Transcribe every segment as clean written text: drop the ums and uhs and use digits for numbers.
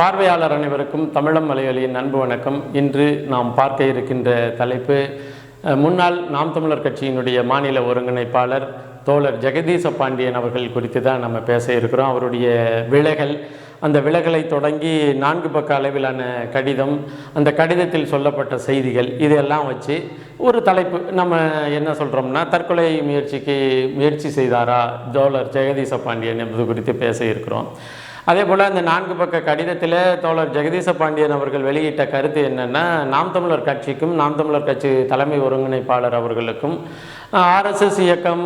பார்வையாளர் அனைவருக்கும் தமிழம் மலையாளியின் அன்பு வணக்கம். இன்று நாம் பார்க்க இருக்கின்ற தலைப்பு முன்னாள் நாம் தமிழர் கட்சியினுடைய மாநில ஒருங்கிணைப்பாளர் தோழர் ஜெகதீச பாண்டியன் அவர்கள் குறித்து தான் நம்ம பேச இருக்கிறோம். அவருடைய விலகல், அந்த விலகலை தொடங்கி 4 பக்க அளவிலான கடிதம், அந்த கடிதத்தில் சொல்லப்பட்ட செய்திகள், இதெல்லாம் வச்சு ஒரு தலைப்பு நம்ம என்ன சொல்கிறோம்னா, தற்கொலை முயற்சி செய்தாரா தோழர் ஜெகதீச பாண்டியன் என்பது குறித்து பேச இருக்கிறோம். அதே போல் அந்த 4 பக்க கடிதத்தில் தோழர் ஜெகதீச பாண்டியன் அவர்கள் வெளியிட்ட கருத்து என்னென்னா, நாம் தமிழர் கட்சிக்கும் நாம் தமிழர் கட்சி தலைமை ஒருங்கிணைப்பாளர் அவர்களுக்கும் ஆர்எஸ்எஸ் இயக்கம்,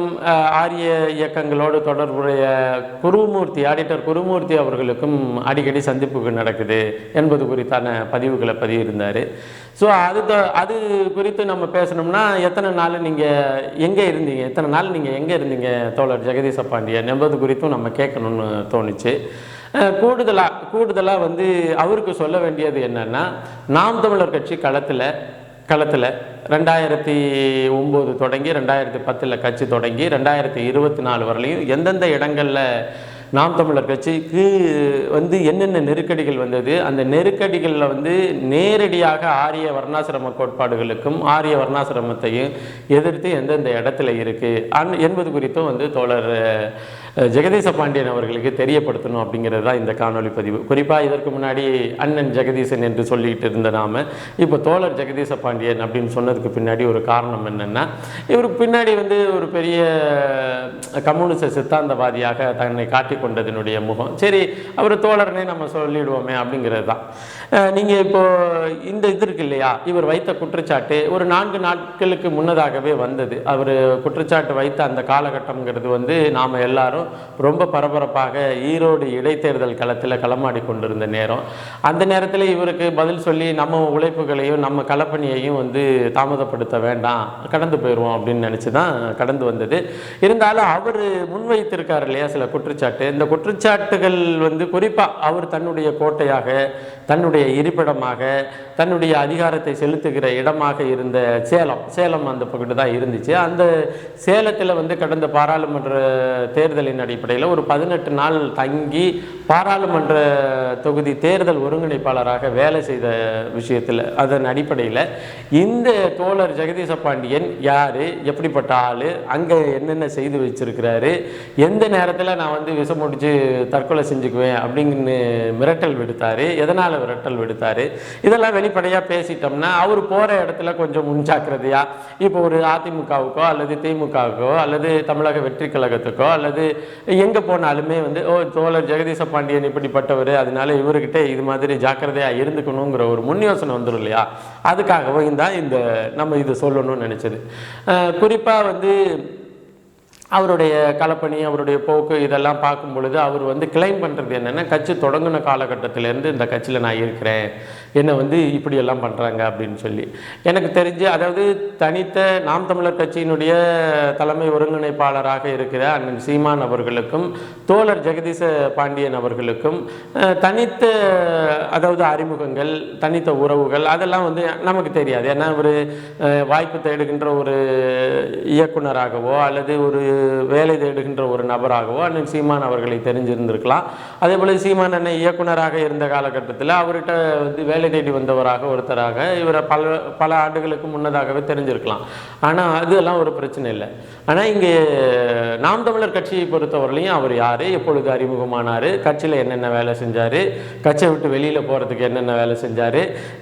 ஆரிய இயக்கங்களோடு தொடர்புடைய ஆடிட்டர் குருமூர்த்தி அவர்களுக்கும் அடிக்கடி சந்திப்புகள் நடக்குது என்பது குறித்தான பதிவுகளை பதிவிருந்தார். ஸோ அது குறித்து நம்ம பேசணும்னா, எத்தனை நாள் நீங்கள் எங்கே இருந்தீங்க தோழர் ஜெகதீச பாண்டியன் என்பது குறித்தும் நம்ம கேட்கணும்னு தோணுச்சு. கூடுதலாக அவருக்கு சொல்ல வேண்டியது என்னன்னா, நாம் தமிழர் கட்சி களத்தில் 2009 தொடங்கி 2010 கட்சி தொடங்கி 2024 வரலையும் எந்தெந்த இடங்களில் நாம் தமிழர் கட்சிக்கு என்னென்ன நெருக்கடிகள் வந்தது, அந்த நெருக்கடிகளில் நேரடியாக ஆரிய வர்ணாசிரம கோட்பாடுகளுக்கும் ஆரிய வர்ணாசிரமத்தையும் எதிர்த்து எந்தெந்த இடத்துல இருக்குது என்பது குறித்தும் தோழர் ஜெகதீச பாண்டியன் அவர்களுக்கு தெரியப்படுத்தணும் அப்படிங்கிறது தான் இந்த காணொலி பதிவு. குறிப்பாக இதற்கு முன்னாடி அண்ணன் ஜெகதீசன் என்று சொல்லிக்கிட்டு இருந்த நாம இப்போ தோழர் ஜெகதீச பாண்டியன் அப்படின்னு சொன்னதுக்கு பின்னாடி ஒரு காரணம் என்னென்னா, இவருக்கு பின்னாடி ஒரு பெரிய கம்யூனிச சித்தாந்தவாதியாக தன்னை காட்டி கொண்டதனுடைய முகம். சரி, அவர் தோழர்னே நம்ம சொல்லிடுவோமே அப்படிங்கிறது தான். நீங்கள் இப்போது இந்த இது இருக்கு இல்லையா, இவர் வைத்த குற்றச்சாட்டு ஒரு 4 நாட்களுக்கு முன்னதாகவே வந்தது. அவர் குற்றச்சாட்டு வைத்த அந்த காலகட்டம்ங்கிறது நாம் எல்லாரும் ரொம்ப பரபரப்பாக ஈரோடு இடைத்தேர்தல் களத்தில் களமாடி கொண்டிருந்த நேரம். அந்த நேரத்தில் இவருக்கு பதில் சொல்லி நம்ம உழைப்புகளையும் நம்ம களப்பணியையும் தாமதப்படுத்த வேண்டாம், கடந்து போயிடுவோம் அப்படின்னு நினச்சி தான் கடந்து வந்தது. இருந்தாலும் அவர் முன்வைத்திருக்கார் இல்லையா சில குற்றச்சாட்டு. இந்த குற்றச்சாட்டுகள் குறிப்பாக அவர் தன்னுடைய கோட்டையாக, தன்னுடைய இருப்பிடமாக, தன்னுடைய அதிகாரத்தை செலுத்துகிற இடமாக இருந்த சேலம் அந்த பகுதி தான் இருந்துச்சு. அந்த சேலத்தில் கடந்த பாராளுமன்ற தேர்தலின் அடிப்படையில் ஒரு 18 நாள் தங்கி பாராளுமன்ற தொகுதி தேர்தல் ஒருங்கிணைப்பாளராக வேலை செய்த விஷயத்தில், அதன் அடிப்படையில் இந்த தோழர் ஜெகதீச பாண்டியன் யார், எப்படிப்பட்ட ஆள், அங்கே என்னென்ன செய்து வச்சிருக்கிறாரு, எந்த நேரத்தில் நான் விஷம் முடிச்சு தற்கொலை செஞ்சுக்குவேன் அப்படிங்கன்னு மிரட்டல் விடுத்தார், எதனால் மிரட்டல் விடுத்தார், இதெல்லாம் வெளிப்படையாக பேசிட்டோம்னா அவர் போகிற இடத்துல கொஞ்சம் முன்ஜாக்கிரதையாக இப்போ ஒரு அதிமுகவுக்கோ அல்லது திமுகவுக்கோ அல்லது தமிழக வெற்றி கழகத்துக்கோ அல்லது எங்கே போனாலுமே தோழர் ஜெகதீச பாண்டியன் இப்படிப்பட்டவர், அதனால இவர்கிட்ட இது மாதிரி ஜாக்கிரதையாக இருந்துக்கணுங்கிற ஒரு முன் யோசனை வந்துடும் இல்லையா. அதுக்காகவும் தான் நம்ம இது சொல்லணும்னு நினச்சது. குறிப்பாக அவருடைய களப்பணி, அவருடைய போக்கு இதெல்லாம் பார்க்கும் பொழுது அவர் கிளைம் பண்ணுறது என்னென்னா, கட்சி தொடங்கின காலகட்டத்திலேருந்து இந்த கட்சியில் நான் இருக்கிறேன், என்னை இப்படியெல்லாம் பண்ணுறாங்க அப்படின்னு சொல்லி. எனக்கு தெரிஞ்சு, அதாவது தனித்த நாம் தமிழர் கட்சியினுடைய தலைமை ஒருங்கிணைப்பாளராக இருக்கிற அண்ணன் சீமான் அவர்களுக்கும் தோழர் ஜெகதீச பாண்டியன் அவர்களுக்கும் தனித்த, அதாவது அறிமுகங்கள், தனித்த உறவுகள் அதெல்லாம் நமக்கு தெரியாது. ஏன்னா ஒரு வாய்ப்பு தேடுகின்ற ஒரு இயக்குனராகவோ அல்லது ஒரு வேலை தேடுகின்ற ஒரு நபராகவோ அண்ணன் சீமான் அவர்களை தெரிஞ்சிருந்திருக்கலாம். அதே போல சீமான் அண்ணன் இயக்குனராக இருந்த காலகட்டத்தில் அவர்கிட்ட வேலை தேடி வந்தவராக ஒருத்தராக இவரை பல ஆண்டுகளுக்கு முன்னதாகவே தெரிஞ்சிருக்கலாம். ஆனால் அதெல்லாம் ஒரு பிரச்சனை இல்லை. ஆனால் இங்கே நாம் தமிழர் கட்சியை பொறுத்தவரையிலையும் அவர் யார், எப்பொழுது அறிமுகமானார், கட்சியில் என்னென்ன வேலை செஞ்சார், கட்சியை விட்டு வெளியில் போகிறதுக்கு என்னென்ன வேலை செஞ்சார்,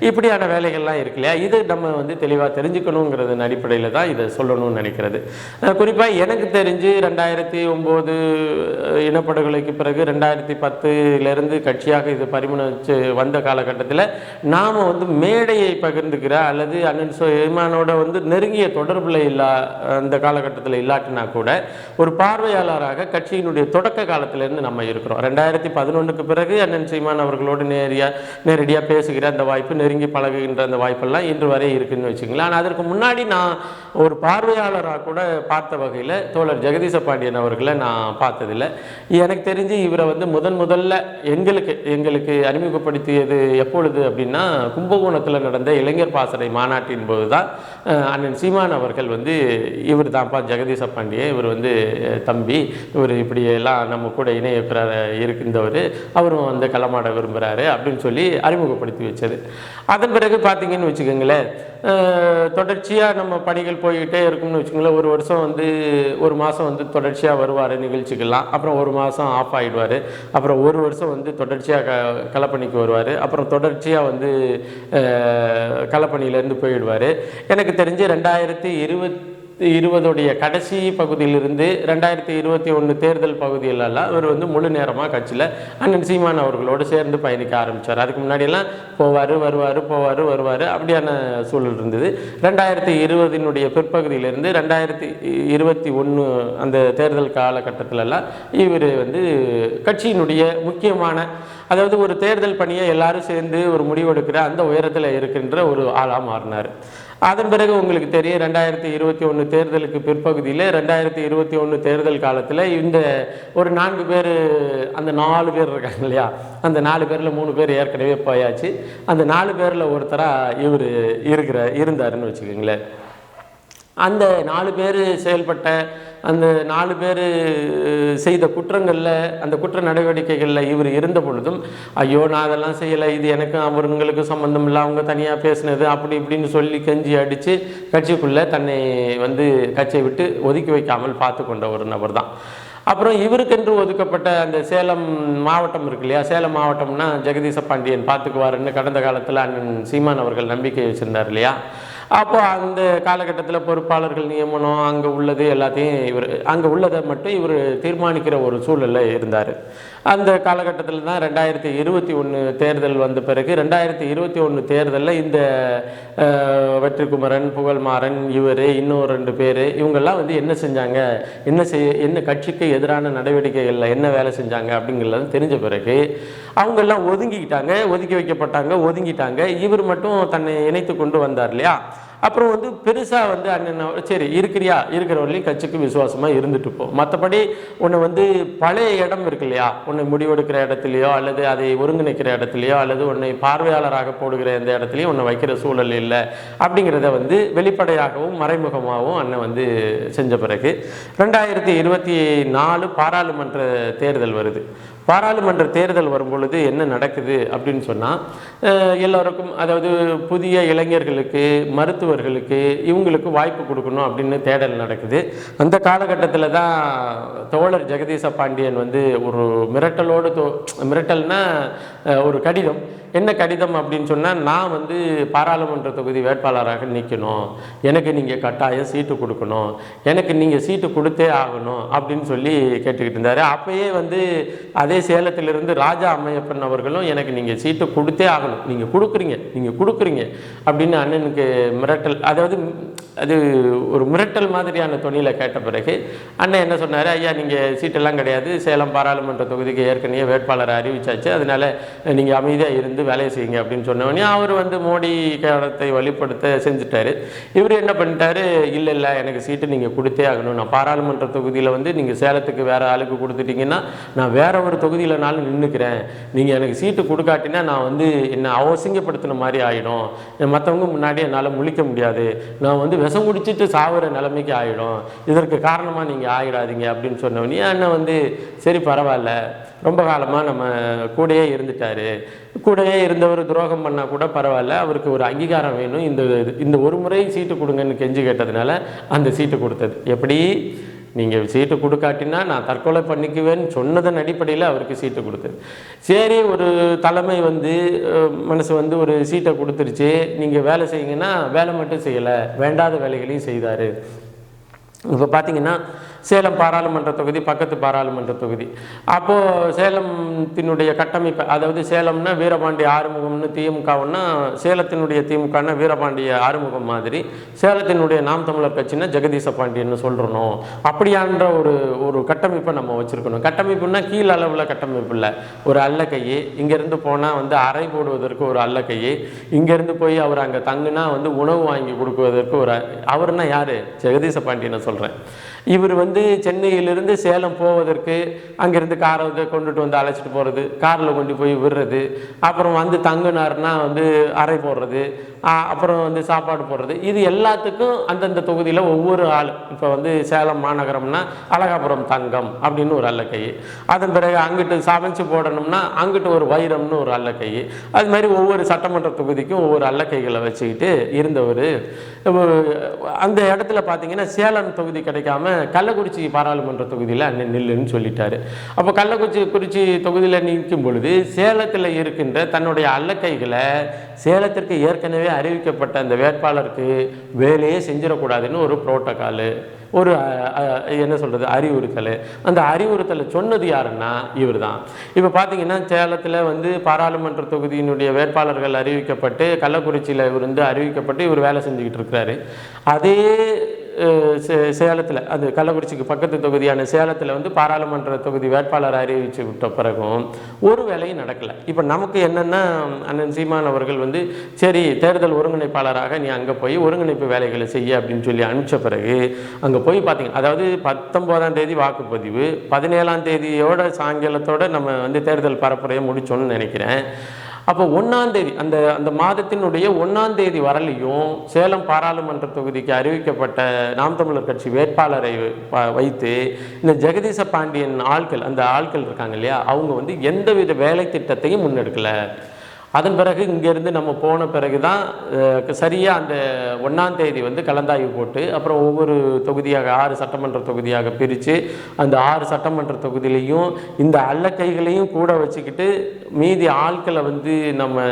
இப்படியான வேலைகள்லாம் இருக்கு இல்லையா. இது நம்ம தெளிவாக தெரிஞ்சுக்கணுங்கிறதன் அடிப்படையில் தான் இதை சொல்லணும்னு நினைக்கிறது. குறிப்பாக எனக்கு தெரிஞ்சு 2009 இனப்படுகொலைக்கு பிறகு 2010 கட்சியாக இது பரிமாணம் வந்த காலகட்டத்தில் நாம் மேடையை பகிர்ந்துக்கிற அல்லது அண்ணன் சீமானோட நெருங்கிய தொடர்பில் அந்த காலகட்டத்தில் இல்லாட்டினா கூட ஒரு பார்வையாளராக கட்சியினுடைய தொடக்க காலத்திலேருந்து நம்ம இருக்கிறோம். 2011 பிறகு அண்ணன் சீமான் அவர்களோடு நேரடியாக பேசுகிற அந்த வாய்ப்பு, நெருங்கி பழகுகின்ற அந்த வாய்ப்பெல்லாம் இன்று வரை இருக்குன்னு வச்சுங்களேன். ஆனால் அதற்கு முன்னாடி நான் ஒரு பார்வையாளராக கூட பார்த்த வகையில் தோழர் ஜெகதீச பாண்டியன் அவர்களை நான் பார்த்ததில்லை. எனக்கு தெரிஞ்சு இவரை முதல்ல எங்களுக்கு அறிமுகப்படுத்தியது எப்பொழுது அப்படின்னு எப்படின்னா கும்பகோணத்தில் நடந்த இளைஞர் பாசறை மாநாட்டின் போது தான் அண்ணன் சீமான் அவர்கள் வந்து இவர் தான்ப்பா ஜெகதீச பாண்டியன், இவர் வந்து தம்பி, இவர் இப்படியெல்லாம் நம்ம கூட இணையக்கிறார் இருக்கின்றவர், அவரும் வந்து களமாட விரும்புகிறாரு அப்படின்னு சொல்லி அறிமுகப்படுத்தி வச்சது. அதன் பிறகு பார்த்தீங்கன்னு வச்சுக்கோங்களேன், தொடர்ச்சியாக நம்ம பணிகள் போய்கிட்டே இருக்கும்னு வச்சுக்கோங்களேன். ஒரு வருஷம் வந்து ஒரு மாதம் வந்து தொடர்ச்சியாக வருவார் நிகழ்ச்சிக்கெல்லாம், அப்புறம் ஒரு மாதம் ஆஃப் ஆகிடுவார், அப்புறம் ஒரு வருஷம் வந்து தொடர்ச்சியாக களப்பணிக்கு வருவார், அப்புறம் தொடர்ச்சியாக வந்து களப்பணியிலேருந்து போயிடுவார். எனக்கு தெரிஞ்சு 2020 கடைசி பகுதியிலிருந்து 2021 தேர்தல் பகுதியிலெல்லாம் இவர் வந்து முழு நேரமாக கட்சியில் அண்ணன் சீமான் அவர்களோடு சேர்ந்து பயணிக்க ஆரம்பித்தார். அதுக்கு முன்னாடியெல்லாம் போவார் வருவார் அப்படியான சூழல் இருந்தது. 2020 பிற்பகுதியிலிருந்து 2021 அந்த தேர்தல் காலகட்டத்திலெல்லாம் இவர் வந்து கட்சியினுடைய முக்கியமான, அதாவது ஒரு தேர்தல் பணியை எல்லாரும் சேர்ந்து ஒரு முடிவெடுக்கிற அந்த உயரத்தில் இருக்கின்ற ஒரு ஆளாக மாறினார். அதன் பிறகு உங்களுக்கு தெரியும் 2021 தேர்தலுக்கு பிற்பகுதியில் 2021 தேர்தல் காலத்தில் இந்த ஒரு 4 பேர், அந்த 4 பேர் இருக்காங்க இல்லையா, அந்த 4 பேரில் 3 பேர் ஏற்கனவே போயாச்சு. அந்த 4 பேரில் ஒருத்தராக இவர் இருந்தாருன்னு வச்சுக்கோங்களேன். அந்த 4 பேர் செயல்பட்ட, அந்த 4 பேர் செய்த குற்றங்களில், அந்த குற்ற நடவடிக்கைகளில் இவர் இருந்த பொழுதும், ஐயோ நான் அதெல்லாம் செய்யலை, இது எனக்கும் அவங்களுக்கும் சம்மந்தம் இல்லை, அவங்க தனியாக பேசினது அப்படி இப்படின்னு சொல்லி கெஞ்சி அடித்து கட்சிக்குள்ளே தன்னை வந்து கட்சியை விட்டு ஒதுக்கி வைக்காமல் பார்த்து கொண்ட ஒரு நபர் தான். அப்புறம் இவருக்கென்று ஒதுக்கப்பட்ட அந்த சேலம் மாவட்டம் இருக்கு இல்லையா, சேலம் மாவட்டம்னா ஜெகதீச பாண்டியன் பார்த்துக்குவாருன்னு கடந்த காலத்தில் அண்ணன் சீமான் அவர்கள் நம்பிக்கை வச்சுருந்தார் இல்லையா. அப்போ அந்த காலகட்டத்தில் பொறுப்பாளர்கள் நியமனம் அங்கே உள்ளது எல்லாத்தையும் இவர், அங்கே உள்ளதை மட்டும் இவர் தீர்மானிக்கிற ஒரு சூழலில் இருந்தார். அந்த காலகட்டத்தில் தான் 2021 தேர்தல் வந்த பிறகு 2021 தேர்தலில் இந்த வெற்றிக்குமரன், புகழ்மாறன், இவர் இன்னும் 2 பேர், இவங்கெல்லாம் வந்து என்ன செஞ்சாங்க, என்ன கட்சிக்கு எதிரான நடவடிக்கைகளில் என்ன வேலை செஞ்சாங்க அப்படிங்கிறது தெரிஞ்ச பிறகு அவங்கெல்லாம் ஒதுக்கி வைக்கப்பட்டாங்க. இவர் மட்டும் தன்னை இணைத்து கொண்டு வந்தார் இல்லையா. அப்புறம் வந்து பெருசாக வந்து அண்ணன் சரி இருக்கிறவர்களையும் கட்சிக்கு விசுவாசமாக இருந்துட்டு போ, மற்றபடி உன்னை வந்து பழைய இடம் இருக்கு இல்லையா, உன்னை முடிவெடுக்கிற இடத்துலையோ அல்லது அதை ஒருங்கிணைக்கிற இடத்துலையோ அல்லது உன்னை பார்வையாளராக போடுகிற எந்த இடத்துலையும் உன்னை வைக்கிற சூழல் இல்லை அப்படிங்கிறத வந்து வெளிப்படையாகவும் மறைமுகமாகவும் அண்ணன் வந்து செஞ்ச பிறகு 2024 பாராளுமன்ற தேர்தல் வருது. பாராளுமன்ற தேர்தல் வரும்பொழுது என்ன நடக்குது அப்படின்னு சொன்னால், எல்லோருக்கும், அதாவது புதிய இளைஞர்களுக்கு, மருத்துவர்களுக்கு, இவங்களுக்கு வாய்ப்பு கொடுக்கணும் அப்படின்னு தேடல் நடக்குது. அந்த காலகட்டத்தில் தான் தோழர் ஜெகதீச பாண்டியன் வந்து ஒரு மிரட்டல்னா ஒரு கடிதம், என்ன கடிதம் அப்படின்னு சொன்னால், நான் வந்து பாராளுமன்ற தொகுதி வேட்பாளராக நிற்கணும், எனக்கு நீங்கள் கட்டாயம் சீட்டு கொடுக்கணும், எனக்கு நீங்கள் சீட்டு கொடுத்தே ஆகணும் அப்படின்னு சொல்லி கேட்டுக்கிட்டு இருந்தார். அப்போயே வந்து அதே சேலத்திலிருந்து ராஜா அம்மையப்பன் அவர்களும் எனக்கு நீங்கள் சீட்டு கொடுத்தே ஆகணும், நீங்கள் கொடுக்குறீங்க அப்படின்னு அண்ணனுக்கு மிரட்டல், அதாவது அது ஒரு மிரட்டல் மாதிரியான தொனியில் கேட்ட பிறகு அண்ணன் என்ன சொன்னார், ஐயா நீங்கள் சீட்டெல்லாம் கிடையாது, சேலம் பாராளுமன்ற தொகுதிக்கு ஏற்கனவே வேட்பாளரை அறிவிச்சாச்சு, அதனால் நீங்கள் அமைதியாக இருந்து வேலையை செய்யுங்க அப்படின்னு சொன்னவொடனே அவர் வந்து மோடி காலத்தை வழிபடுத்த செஞ்சுட்டார். இவர் என்ன பண்ணிட்டாரு, இல்லை எனக்கு சீட்டு நீங்கள் கொடுத்தே ஆகணும், நான் பாராளுமன்ற தொகுதியில் வந்து நீங்கள் சேலத்துக்கு வேறு ஆளுக்கு கொடுத்துட்டீங்கன்னா நான் வேற ஒரு தொகுதியிலனாலும் நின்றுக்கிறேன், நீங்கள் எனக்கு சீட்டு கொடுக்காட்டினா நான் வந்து என்னை அவசியப்படுத்தின மாதிரி ஆகிடும், மற்றவங்க முன்னாடி என்னால் முழிக்க முடியாது, நான் வந்து விஷம் குடிச்சிட்டு சாவுற நிலைமைக்கு ஆகிடும், இதற்கு காரணமாக நீங்கள் ஆகிடாதீங்க அப்படின்னு சொன்னவொடனே அண்ணன் வந்து சரி பரவாயில்ல, ரொம்ப காலமாக நம்ம கூடயே இருந்தவர் துரோகம் பண்ணால் கூட பரவாயில்ல, அவருக்கு ஒரு அங்கீகாரம் வேணும், இந்த ஒரு முறை சீட்டு கொடுங்கன்னு கெஞ்சி கேட்டதுனால அந்த சீட்டு கொடுத்தது. எப்படி நீங்கள் சீட்டு கொடுக்காட்டினா நான் தற்கொலை பண்ணிக்குவேன்னு சொன்னதன் அடிப்படையில் அவருக்கு சீட்டு கொடுத்தது. சரி, ஒரு தலைமை வந்து மனசு வந்து ஒரு சீட்டை கொடுத்துருச்சு, நீங்கள் வேலை செய்யுங்கன்னா வேலை மட்டும் செய்யலை, வேண்டாத வேலைகளையும் செய்தார். இப்போ பார்த்தீங்கன்னா சேலம் பாராளுமன்ற தொகுதி பக்கத்து பாராளுமன்ற தொகுதி. அப்போது சேலத்தினுடைய கட்டமைப்பு, அதாவது சேலம்னா வீரபாண்டிய ஆறுமுகம்னு திமுகவுன்னா, சேலத்தினுடைய திமுகன்னா வீரபாண்டிய ஆறுமுகம் மாதிரி, சேலத்தினுடைய நாம் தமிழர் கட்சின்னா ஜெகதீச பாண்டியன்னு சொல்கிறணும், அப்படியான்ற ஒரு கட்டமைப்பை நம்ம வச்சுருக்கணும். கட்டமைப்புன்னா கீழ் அளவில் கட்டமைப்பு இல்லை, ஒரு அல்லக்கையே, இங்கேருந்து போனால் வந்து அறை போடுவதற்கு ஒரு அல்லக்கையே, இங்கேருந்து போய் அவர் அங்கே தங்குனா வந்து உணவு வாங்கி கொடுக்குவதற்கு அவர்னா யார், ஜெகதீச பாண்டியனை சொல்கிறேன். இவர் வந்து வந்து சென்னையிலிருந்து சேலம் போவதற்கு அங்கேருந்து காரை வந்து கொண்டுட்டு வந்து அழைச்சிட்டு போகிறது, காரில் கொண்டு போய் விடுறது, அப்புறம் வந்து தங்குனாருன்னா வந்து அறை போடுறது, அப்புறம் வந்து சாப்பாடு போடுறது, இது எல்லாத்துக்கும் அந்தந்த தொகுதியில் ஒவ்வொரு ஆள். இப்போ வந்து சேலம் மாநகரம்னா அழகாபுரம் தங்கம் அப்படின்னு ஒரு அல்லக்கை, அதன் பிறகு அங்கிட்டு சமைச்சு போடணும்னா அங்கிட்டு ஒரு வைரம்னு ஒரு அல்லக்கை, அது மாதிரி ஒவ்வொரு சட்டமன்ற தொகுதிக்கும் ஒவ்வொரு அல்லக்கைகளை வச்சுக்கிட்டு இருந்தவர். அந்த இடத்துல பார்த்தீங்கன்னா சேலம் தொகுதி கிடைக்காம கள்ளக்குறிச்சி பாராளுமன்ற தொகுதியில் அண்ணன் நில்லுன்னு சொல்லிட்டாரு. அப்போ கள்ளக்குறிச்சி தொகுதியில் நிற்கும் பொழுது சேலத்தில் இருக்கின்ற தன்னுடைய அல்லக்கைகளை சேலத்திற்கு ஏற்கனவே அறிவிக்கப்பட்ட அந்த வேட்பாளருக்கு வேலையே செஞ்சிடக்கூடாதுன்னு ஒரு புரோட்டோக்காலு, ஒரு என்ன சொல்கிறது அறிவுறுத்தல். அந்த அறிவுறுத்தலை சொன்னது யாருன்னா இவர் தான். இப்போ பார்த்தீங்கன்னா சேலத்தில் வந்து பாராளுமன்ற தொகுதியினுடைய வேட்பாளர்கள் அறிவிக்கப்பட்டு கள்ளக்குறிச்சியில் இவர் வந்து அறிவிக்கப்பட்டு இவர் வேலை செஞ்சுக்கிட்டு இருக்கிறாரு. அதே சேலத்தில், அது கள்ளக்குறிச்சிக்கு பக்கத்து தொகுதியான சேலத்தில் வந்து பாராளுமன்ற தொகுதி வேட்பாளர் அறிவிச்சு விட்ட பிறகும் ஒரு வேலையும் நடக்கலை. இப்போ நமக்கு என்னென்னா அண்ணன் சீமான் அவர்கள் வந்து சரி தேர்தல் ஒருங்கிணைப்பாளராக நீ அங்கே போய் ஒருங்கிணைப்பு வேலைகளை செய்ய அப்படின்னு சொல்லி அனுப்பிச்ச பிறகு அங்கே போய் பார்த்தீங்க, அதாவது 19ஆம் தேதி வாக்குப்பதிவு, 17ஆம் தேதியோட சாயங்காலத்தோடு நம்ம வந்து தேர்தல் பரப்புரையை முடிச்சோன்னு நினைக்கிறேன். அப்போ 1ஆம் தேதி அந்த அந்த மாதத்தினுடைய 1ஆம் தேதி வரலையும் சேலம் பாராளுமன்ற தொகுதிக்கு அறிவிக்கப்பட்ட நாம் தமிழர் கட்சி வேட்பாளரை வைத்து இந்த ஜெகதீச பாண்டியன் ஆட்கள், அந்த ஆட்கள் இருக்காங்க இல்லையா, அவங்க வந்து எந்தவித வேலை திட்டத்தையும் முன்னெடுக்கலை. அதன் பிறகு இங்கேருந்து நம்ம போன பிறகு தான் சரியாக அந்த 1ஆம் தேதி வந்து கலந்தாய்வு போட்டு அப்புறம் ஒவ்வொரு தொகுதியாக 6 சட்டமன்ற தொகுதியாக பிரித்து அந்த 6 சட்டமன்ற தொகுதியிலையும் இந்த அல்லக்கைகளையும் கூட வச்சுக்கிட்டு மீதி ஆட்களை வந்து நம்ம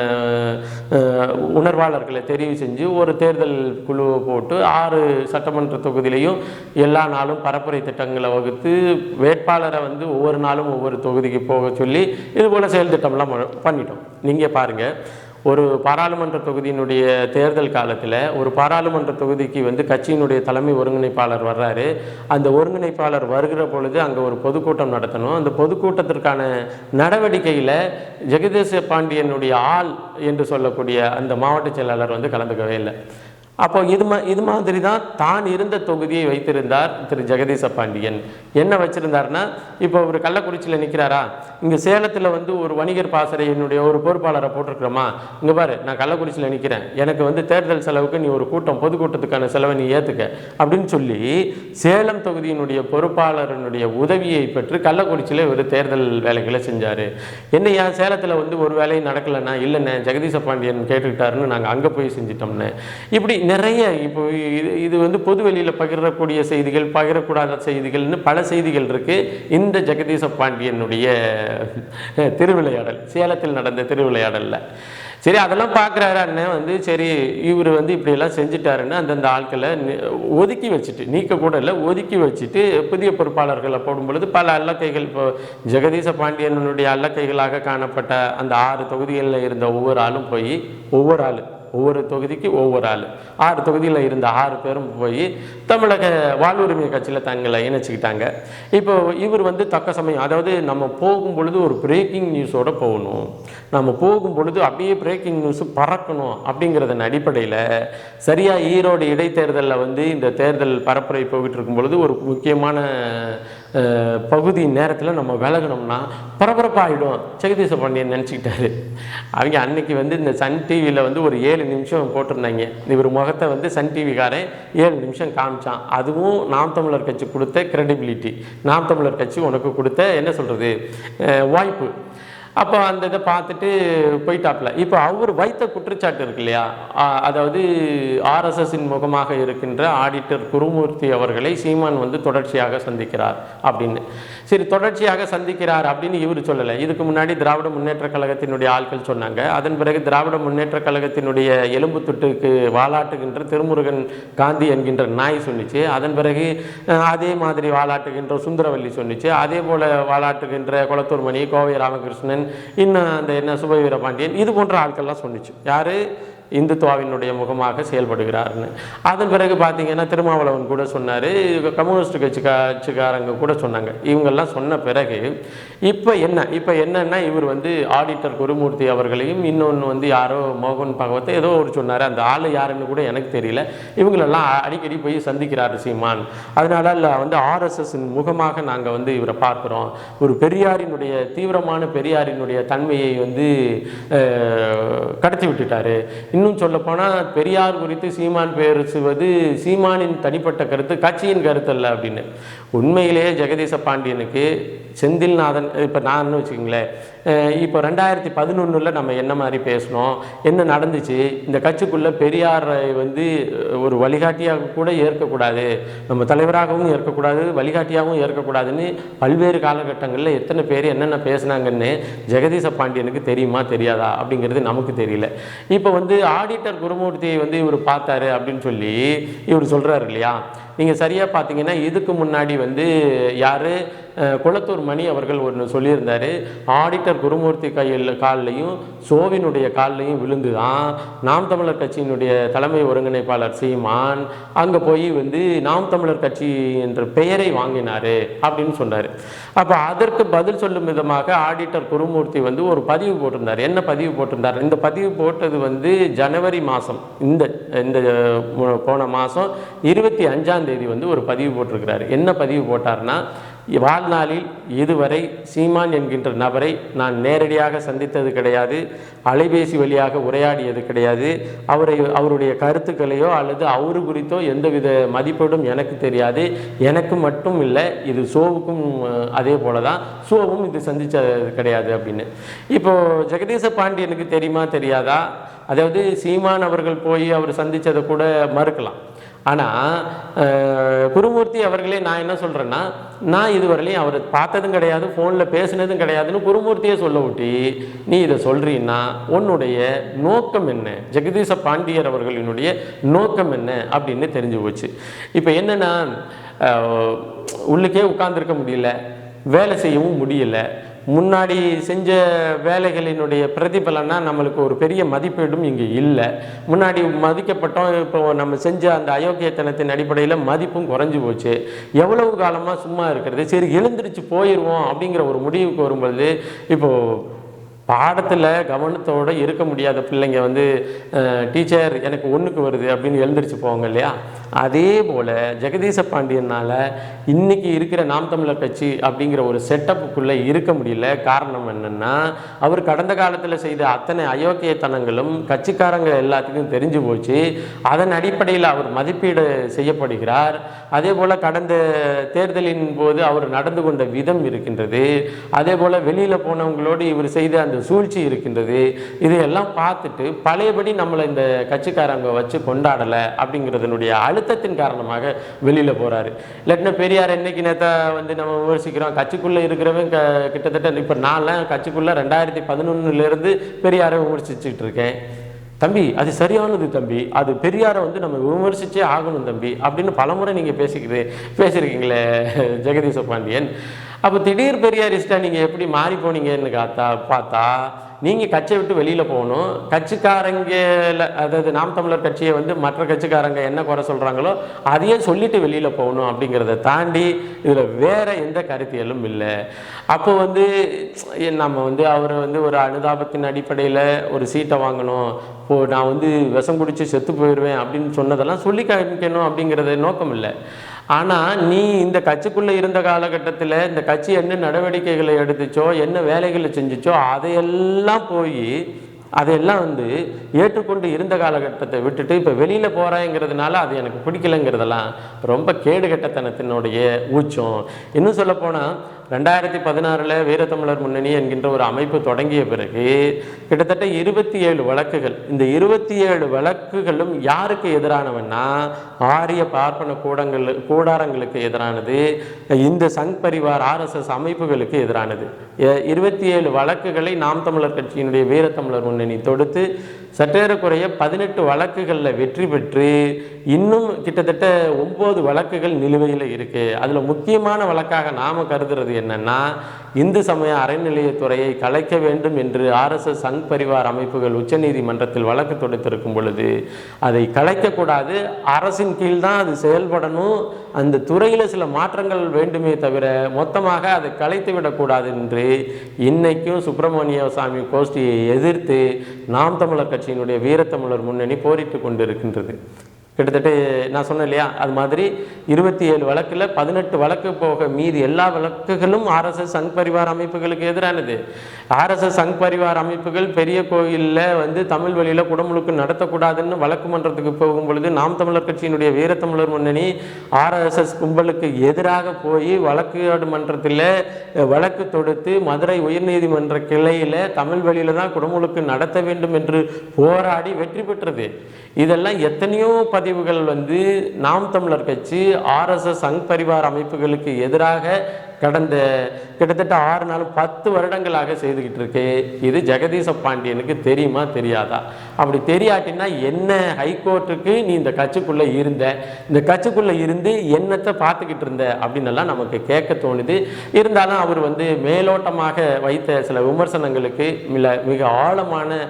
உணர்வாளர்களை தெரிவு செஞ்சு ஒரு தேர்தல் குழுவை போட்டு 6 சட்டமன்ற தொகுதியிலையும் எல்லா நாளும் பரப்புரை திட்டங்களை வகுத்து வேட்பாளரை வந்து ஒவ்வொரு நாளும் ஒவ்வொரு தொகுதிக்கு போக சொல்லி இது போல் செயல் திட்டம்லாம் பண்ணிட்டோம். நீங்கள் பாருங்கள், ஒரு பாராளுமன்ற தொகுதியினுடைய தேர்தல் காலத்தில் ஒரு பாராளுமன்ற தொகுதிக்கு வந்து கட்சியினுடைய தலைமை ஒருங்கிணைப்பாளர் வர்றாரு. அந்த ஒருங்கிணைப்பாளர் வருகிற பொழுது அங்கே ஒரு பொதுக்கூட்டம் நடத்தணும். அந்த பொதுக்கூட்டத்திற்கான நடவடிக்கையில் ஜெகதீச பாண்டியனுடைய ஆள் என்று சொல்லக்கூடிய அந்த மாவட்ட செயலாளர் வந்து கலந்துக்கவே இல்லை. அப்போ இது மாதிரி தான் இருந்த தொகுதியை வைத்திருந்தார் திரு ஜெகதீச பாண்டியன். என்ன வச்சிருந்தார்னா, இப்போ ஒரு கள்ளக்குறிச்சியில் நிற்கிறாரா, இங்கே சேலத்தில் வந்து ஒரு வணிகர் பாசறையினுடைய ஒரு பொறுப்பாளரை போட்டிருக்கிறோமா, இங்கே பாரு நான் கள்ளக்குறிச்சியில் நிற்கிறேன், எனக்கு வந்து தேர்தல் செலவுக்கு நீ ஒரு பொதுக்கூட்டத்துக்கான செலவை நீ ஏற்றுக்க அப்படின்னு சொல்லி சேலம் தொகுதியினுடைய பொறுப்பாளருடைய உதவியை பெற்று கள்ளக்குறிச்சியில் ஒரு தேர்தல் வேலைகளை செஞ்சார். என்னையா சேலத்தில் வந்து ஒரு வேலையும் நடக்கலைன்னா, இல்லைண்ணே ஜெகதீச பாண்டியன் கேட்டுக்கிட்டாருன்னு நாங்கள் அங்கே போய் செஞ்சிட்டோம்னு. இப்படி நிறைய இப்போ இது வந்து பொது வெளியில் பகிரக்கூடிய செய்திகள், பகிரக்கூடாத செய்திகள்னு பல செய்திகள் இருக்குது. இந்த ஜெகதீச பாண்டியனுடைய திருவிளையாடல், சேலத்தில் நடந்த திருவிளையாடலில் சரி அதெல்லாம் பார்க்குறாரு அண்ணன் வந்து சரி இவர் வந்து இப்படியெல்லாம் செஞ்சுட்டாருன்னு அந்தந்த ஆட்களை ஒதுக்கி வச்சுட்டு, நீக்கக்கூட இல்லை ஒதுக்கி வச்சுட்டு புதிய பொறுப்பாளர்களை போடும் பொழுது பல அல்லக்கைகள், இப்போ ஜெகதீச பாண்டியனுடைய அல்லக்கைகளாக காணப்பட்ட அந்த 6 தொகுதிகளில் இருந்த ஒவ்வொரு ஆளும் போய் ஒவ்வொரு தொகுதிக்கு ஒவ்வொரு ஆள் 6 தொகுதியில் இருந்த 6 பேரும் போய் தமிழக வாழ்வுரிமை கட்சியில் தங்களை இணைச்சிக்கிட்டாங்க. இப்போ இவர் வந்து தக்க சமயம், அதாவது நம்ம போகும் பொழுது ஒரு பிரேக்கிங் நியூஸோடு போகணும், நம்ம போகும் பொழுது அப்படியே பிரேக்கிங் நியூஸ் பறக்கணும் அப்படிங்கிறதன் அடிப்படையில் சரியாக ஈரோடு இடைத்தேர்தலில் வந்து இந்த தேர்தல் பரப்புரை போய்கிட்டு இருக்கும் பொழுது ஒரு முக்கியமான பகுதி நேரத்தில் நம்ம விலகணும்னா பரபரப்பாகிடும் ஜெகதீச பாண்டியன் நினச்சிக்கிட்டாரு. அவங்க அன்னைக்கு வந்து இந்த சன் டிவியில் வந்து ஒரு 7 நிமிஷம் போட்டிருந்தாங்க. இவர் முகத்தை வந்து சன் டிவிக்காரன் 7 நிமிஷம் காமிச்சான். அதுவும் நாம் தமிழர் கட்சி கொடுத்த கிரெடிபிலிட்டி, நாம் தமிழர் கட்சி உனக்கு கொடுத்த என்ன சொல்கிறது வாய்ப்பு. அப்போ அந்த இதை பார்த்துட்டு போயிட்டாப்புல. இப்போ அவர் வைத்த குற்றச்சாட்டு இருக்கு இல்லையா, அதாவது ஆர்எஸ்எஸ்ஸின் முகமாக இருக்கின்ற ஆடிட்டர் குருமூர்த்தி அவர்களை சீமான் வந்து தொடர்ச்சியாக சந்திக்கிறார் அப்படின்னு. சரி தொடர்ச்சியாக சந்திக்கிறார் அப்படின்னு இவர் சொல்லலை. இதுக்கு முன்னாடி திராவிட முன்னேற்ற கழகத்தினுடைய ஆட்கள் சொன்னாங்க. அதன் பிறகு திராவிட முன்னேற்ற கழகத்தினுடைய எலும்பு துட்டுக்கு வாலாட்டுகின்ற திருமுருகன் காந்தி என்கின்ற நாய் சொன்னிச்சு. அதன் பிறகு அதே மாதிரி வாலாட்டுகின்ற சுந்தரவல்லி சொன்னிச்சு. அதே போல் வாலாட்டுகின்ற குளத்தூர் மணி, கோவை ராமகிருஷ்ணன், இன்னும் அந்த என்ன சுபவீர பாண்டியன், இது போன்ற ஆட்கள்லாம் சொன்னிச்சு. யார் இந்துத்துவாவினுடைய முகமாக செயல்படுகிறார்னு. அதன் பிறகு பார்த்தீங்கன்னா திருமாவளவன் கூட சொன்னார், கம்யூனிஸ்ட் கட்சிக்காரங்க கூட சொன்னாங்க. இவங்கெல்லாம் சொன்ன பிறகு இப்போ என்னன்னா இவர் வந்து ஆடிட்டர் குருமூர்த்தி அவர்களையும் இன்னொன்று யாரோ மோகன் பகவத்தை ஏதோ ஒரு சொன்னார், அந்த ஆள் யாருன்னு கூட எனக்கு தெரியல, இவங்களெல்லாம் அடிக்கடி போய் சந்திக்கிறார் சீமான். அதனால ஆர்எஸ்எஸ் முகமாக நாங்கள் இவரை பார்க்குறோம். ஒரு பெரியாரினுடைய தீவிரமான பெரியாரினுடைய தன்மையை கடத்தி விட்டுட்டாரு. இன்னும் சொல்லப்போனால் பெரியார் குறித்து சீமான் பேசுவது சீமானின் தனிப்பட்ட கருத்து, கட்சியின் கருத்து அல்ல அப்படின்னு. உண்மையிலேயே ஜெகதீச பாண்டியனுக்கு செந்தில்நாதன் இப்போ நான் வச்சுக்கோங்களேன், இப்போ 2011 நம்ம என்ன மாதிரி பேசணும், என்ன நடந்துச்சு, இந்த கட்சிக்குள்ளே பெரியாரை ஒரு வழிகாட்டியாக கூட ஏற்கக்கூடாது, நம்ம தலைவராகவும் ஏற்கக்கூடாது, வழிகாட்டியாகவும் ஏற்கக்கூடாதுன்னு பல்வேறு காலகட்டங்களில் எத்தனை பேர் என்னென்ன பேசுனாங்கன்னு ஜெகதீச பாண்டியனுக்கு தெரியுமா தெரியாதா அப்படிங்கிறது நமக்கு தெரியல. இப்போ ஆடிட்டர் குருமூர்த்தியை இவர் பார்த்தாரு அப்படின்னு சொல்லி இவர் சொல்கிறாரு இல்லையா. நீங்கள் சரியாக பார்த்தீங்கன்னா இதுக்கு முன்னாடி யார் குளத்தூர் மணி அவர்கள் ஒன்று சொல்லியிருந்தார், ஆடிட்டர் குருமூர்த்தி கால்லையும் சோவினுடைய கால்லையும் விழுந்து தான் நாம் தமிழர் கட்சியினுடைய தலைமை ஒருங்கிணைப்பாளர் சீமான் அங்கே போய் நாம் தமிழர் கட்சி என்ற பெயரை வாங்கினார் அப்படின்னு சொன்னார். அப்போ அதற்கு பதில் சொல்லும் விதமாக ஆடிட்டர் குருமூர்த்தி ஒரு பதிவு போட்டிருந்தார். என்ன பதிவு போட்டிருந்தார்? இந்த பதிவு போட்டது ஜனவரி மாதம், இந்த போன மாதம் 25ஆம் தேதி ஒரு பதிவு போட்டிருக்கிறார். என்ன பதிவு போட்டார்னா, வாழ்நாளில் இதுவரை சீமான் என்கின்ற நபரை நான் நேரடியாக சந்தித்தது கிடையாது, அலைபேசி வழியாக உரையாடியது கிடையாது, அவருடைய கருத்துக்களையோ அல்லது அவரு குறித்தோ எந்தவித மதிப்பீடும் எனக்கு தெரியாது. எனக்கு மட்டும் இல்லை, இது சோவுக்கும் அதே போல தான், சோவும் இது சந்தித்தது கிடையாது அப்படின்னு. இப்போது ஜெகதீச பாண்டியனுக்கு தெரியுமா தெரியாதா? அதாவது சீமான் அவர்கள் போய் அவர் சந்தித்ததை கூட மறுக்கலாம். ஆனால் குருமூர்த்தி அவர்களே நான் என்ன சொல்கிறேன்னா, நான் இதுவரையிலையும் அவரை பார்த்ததும் கிடையாது, ஃபோனில் பேசினதும் கிடையாதுன்னு குருமூர்த்தியே சொல்ல விட்டி நீ இதை சொல்கிறீன்னா உன்னுடைய நோக்கம் என்ன, ஜெகதீச பாண்டியர் அவர்களினுடைய நோக்கம் என்ன அப்படின்னு தெரிஞ்சு போச்சு. இப்போ என்னென்னா, உள்ளுக்கே உட்கார்ந்துருக்க முடியல, வேலை செய்யவும் முடியல, முன்னாடி செஞ்ச வேலைகளினுடைய பிரதிபலனா நம்மளுக்கு ஒரு பெரிய மதிப்பீடும் இங்கே இல்லை. முன்னாடி மதிக்கப்பட்டோம், இப்போ நம்ம செஞ்ச அந்த அயோக்கியத்தனத்தின் அடிப்படையில் மதிப்பும் குறைஞ்சி போச்சு. எவ்வளவு காலமாக சும்மா இருக்கிறது, சரி எழுந்திரிச்சு போயிடுவோம் அப்படிங்கிற ஒரு முடிவுக்கு வரும்பொழுது இப்போது பாடத்தில் கவனத்தோடு இருக்க முடியாத பிள்ளைங்க டீச்சர் எனக்கு ஒன்றுக்கு வருது அப்படின்னு எழுந்திரிச்சு போவாங்க இல்லையா. அதே போல் ஜெகதீச பாண்டியனால் இன்றைக்கி இருக்கிற நாம் தமிழர் கட்சி அப்படிங்கிற ஒரு செட்டப்புக்குள்ளே இருக்க முடியல. காரணம் என்னென்னா, அவர் கடந்த காலத்தில் செய்த அத்தனை அயோக்கியத்தனங்களும் கட்சிக்காரங்க எல்லாத்துக்கும் தெரிஞ்சு போச்சு. அதன் அடிப்படையில் அவர் மதிப்பீடு செய்யப்படுகிறார். அதே போல் கடந்த தேர்தலின் போது அவர் நடந்து கொண்ட விதம் இருக்கின்றது. அதே போல் வெளியில் போனவங்களோடு இவர் செய்த அந்த சூழ்ச்சி இருக்கின்றது. இதையெல்லாம் பார்த்துட்டு பழையபடி நம்மளை இந்த கட்சிக்காரங்க வச்சு கொண்டாடலை அப்படிங்கிறதுனுடைய அழுத்தத்தின் காரணமாக வெளியில் போகிறாரு. இல்லாட்டினா பெரியார் என்னைக்கு நேற்று நம்ம விமர்சிக்கிறோம், கட்சிக்குள்ளே இருக்கிறவன் கிட்டத்தட்ட இப்போ நான்லாம் கட்சிக்குள்ளே 2011 பெரியாரை விமர்சிச்சுட்டு இருக்கேன். தம்பி அது சரியானது தம்பி, அது பெரியாரை நம்ம விமர்சிச்சே ஆகணும் தம்பி அப்படின்னு பலமுறை நீங்கள் பேசியிருக்கீங்களே ஜெகதீச பாண்டியன். அப்போ திடீர் பெரியாரிஸ்டாக நீங்கள் எப்படி மாறி போனீங்கன்னு பார்த்தா நீங்கள் கட்சியை விட்டு வெளியில் போகணும். கட்சிக்காரங்க அதாவது நாம் தமிழர் கட்சியை மற்ற கட்சிக்காரங்க என்ன குறை சொல்கிறாங்களோ அதையே சொல்லிட்டு வெளியில் போகணும். அப்படிங்கிறத தாண்டி இதில் வேறு எந்த கருத்தியலும் இல்லை. அப்போ நம்ம அவர் ஒரு அனுதாபத்தின் அடிப்படையில் ஒரு சீட்டை வாங்கணும், இப்போது நான் விஷம் குடித்து செத்து போயிடுவேன் அப்படின்னு சொன்னதெல்லாம் சொல்லி காமிக்கணும் அப்படிங்கிறது நோக்கம் இல்லை. ஆனால் நீ இந்த கட்சிக்குள்ளே இருந்த காலகட்டத்தில் இந்த கட்சி என்ன நடவடிக்கைகளை எடுத்துச்சோ, என்ன வேலைகளை செஞ்சிச்சோ அதையெல்லாம் அதையெல்லாம் ஏற்றுக்கொண்டு இருந்த காலகட்டத்தை விட்டுட்டு இப்போ வெளியில் போகிறாங்கிறதுனால அது எனக்கு பிடிக்கலைங்கிறதெல்லாம் ரொம்ப கேடுகட்டத்தனத்தினுடைய ஊச்சம். இன்னும் சொல்லப்போனால் 2016 வீரத்தமிழர் முன்னணி என்கின்ற ஒரு அமைப்பு தொடங்கிய பிறகு கிட்டத்தட்ட 27 வழக்குகள். இந்த 27 வழக்குகளும் யாருக்கு எதிரானவன்னா ஆரிய பார்ப்பன கூடாரங்களுக்கு எதிரானது, இந்த சங் பரிவார் RSS அமைப்புகளுக்கு எதிரானது. 27 வழக்குகளை நாம் தமிழர் கட்சியினுடைய வீரத்தமிழர் முன்னணி தொடுத்து சற்றேறக்குறைய 18 வழக்குகளில் வெற்றி பெற்று இன்னும் கிட்டத்தட்ட 9 வழக்குகள் நிலுவையில் இருக்குது. அதில் முக்கியமான வழக்காக நாம் கருதுறது என்னன்னா, இந்து சமய அறநிலையத்துறையை கலைக்க வேண்டும் என்று ஆர்எஸ்எஸ் சங் பரிவார் அமைப்புகள் உச்சநீதிமன்றத்தில் வழக்கு தொடுத்திருக்கும் பொழுது அதை கலைக்கக்கூடாது, அரசின் கீழ் தான் அது செயல்படணும், அந்த துறையில் சில மாற்றங்கள் வேண்டுமே தவிர மொத்தமாக அதை கலைத்து விடக்கூடாது என்று இன்னைக்கும் சுப்பிரமணிய சாமி கோஷ்டியை எதிர்த்து நாம் தமிழர் கட்சியினுடைய வீரத்தமிழர் முன்னணி போரிட்டு கொண்டிருக்கின்றது. கிட்டத்தட்ட நான் சொன்னேன் இல்லையா, அது மாதிரி 27 வழக்கில் 18 வழக்கு போக மீதி எல்லா வழக்குகளும் ஆர்எஸ்எஸ் சங் பரிவார் அமைப்புகளுக்கு எதிரானது. ஆர்எஸ்எஸ் சங் பரிவார் அமைப்புகள் பெரிய கோயிலில் தமிழ் வழியில் குடமுழுக்கு நடத்தக்கூடாதுன்னு வழக்கு மன்றத்துக்கு போகும் பொழுது நாம் தமிழர் கட்சியினுடைய வீரத்தமிழர் முன்னணி ஆர்எஸ்எஸ் கும்பலுக்கு எதிராக போய் வழக்கு மன்றத்தில் வழக்கு தொடுத்து மதுரை உயர்நீதிமன்ற கிளையில் தமிழ் வழியில் தான் குடமுழுக்கு நடத்த வேண்டும் என்று போராடி வெற்றி பெற்றது. இதெல்லாம் எத்தனையோ பதிவுகள் நாம் தமிழர் கட்சி ஆர்எஸ்எஸ் சங் பரிவார் அமைப்புகளுக்கு எதிராக கடந்த கிட்டத்தட்ட 6 நாள் 10 வருடங்களாக செய்துக்கிட்டு இருக்கு. இது ஜெகதீச பாண்டியனுக்கு தெரியுமா தெரியாதா? அப்படி தெரியாட்டின்னா என்ன ஹைகோர்ட்டுக்கு நீ இந்த கட்சிக்குள்ளே இருந்த, இந்த கட்சிக்குள்ளே இருந்து என்னத்தை பார்த்துக்கிட்டு இருந்த அப்படின்னு எல்லாம் நமக்கு கேட்க தோணுது. இருந்தாலும் அவர் மேலோட்டமாக வைத்த சில விமர்சனங்களுக்கு மிக ஆழமான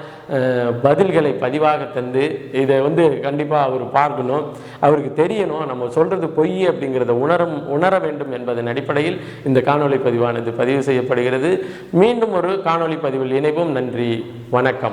பதில்களை பதிவாக தந்து இதை கண்டிப்பாக அவர் பார்க்கணும், அவருக்கு தெரியணும், நம்ம சொல்கிறது பொய் அப்படிங்கிறத உணர வேண்டும் என்பதன் அடிப்படையில் இந்த காணொளி பதிவானது பதிவு செய்யப்படுகிறது. மீண்டும் ஒரு காணொளி பதிவில் இணைவோம். நன்றி, வணக்கம்.